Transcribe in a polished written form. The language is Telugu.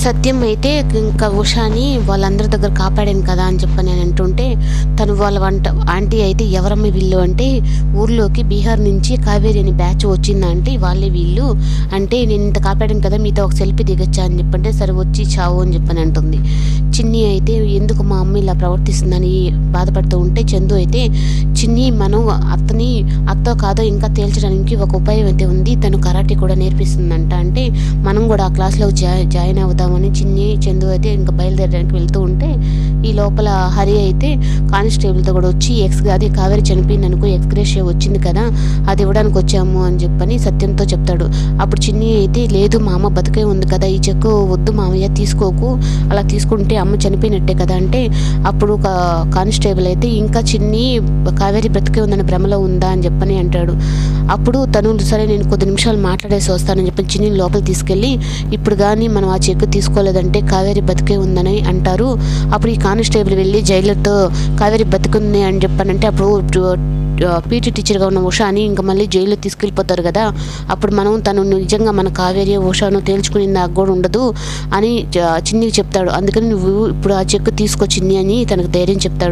సత్యం అయితే ఇంకా ఉషాని వాళ్ళందరి దగ్గర కాపాడాను కదా అని చెప్పని నేను అంటుంటే తను వాళ్ళ ఆంటీ అయితే ఎవరమ్మ వీళ్ళు అంటే ఊర్లోకి బీహార్ నుంచి కావేరి అని బ్యాచ్ వచ్చిందంటే వాళ్ళే వీళ్ళు అంటే నేను ఇంత కాపాడాను కదా మీతో ఒక సెల్ఫీ దిగొచ్చా అని చెప్పంటే సరే వచ్చి చావు అని చెప్పని అంటుంది. చిన్ని అయితే ఎందుకు మా అమ్మ ఇలా ప్రవర్తిస్తుందని బాధపడుతూ ఉంటే చందు అయితే చిన్ని మనం అత్తో కాదో ఇంకా తేల్చడానికి ఒక ఉపాయం అయితే ఉంది, తను కరాటే కూడా నేర్పిస్తుందంట అంటే మనం కూడా ఆ క్లాస్లో జాయిన్ అవుదామని చిన్ని చందు అయితే ఇంకా బయలుదేరడానికి వెళ్తూ ఉంటే ఈ లోపల హరి అయితే కానిస్టేబుల్తో కూడా వచ్చి అది కావేరి చనిపోయింది అనుకో ఎక్స్గ్రేషియా వచ్చింది కదా అది ఇవ్వడానికి వచ్చాము అని చెప్పని సత్యంతో చెప్తాడు. అప్పుడు చిన్ని అయితే లేదు మా అమ్మ బతికే ఉంది కదా ఈ చెక్కు వద్దు మామయ్య తీసుకోకు, అలా తీసుకుంటే అమ్మ చనిపోయినట్టే కదా అంటే అప్పుడు కానిస్టేబుల్ అయితే ఇంకా చిన్ని కావేరి బ్రతికే ఉందని భ్రమలో ఉందా అని చెప్పని అంటాడు. అప్పుడు తను సరే నేను కొద్ది నిమిషాలు మాట్లాడేసి వస్తానని చెప్పి చిన్ని లోపలికి తీసుకెళ్ళి ఇప్పుడు కానీ మనం ఆ చెక్కు తీసుకోలేదంటే కావేరి బతికే ఉందని అంటారు. అప్పుడు ఈ కానిస్టేబుల్ వెళ్ళి జైలర్తో కావేరి బతికుంది అని చెప్పానంటే అప్పుడు పీటీ టీచర్గా ఉన్న ఉషాని ఇంకా మళ్ళీ జైల్లో తీసుకెళ్ళిపోతారు కదా, అప్పుడు మనం తను నిజంగా మన కావేరి ఉషాను తేల్చుకుని నాకు కూడా ఉండదు అని చిన్నికి చెప్తాడు. అందుకని నువ్వు ఇప్పుడు ఆ చెక్కు తీసుకొచ్చింది అని తనకు ధైర్యం చెప్తాడు.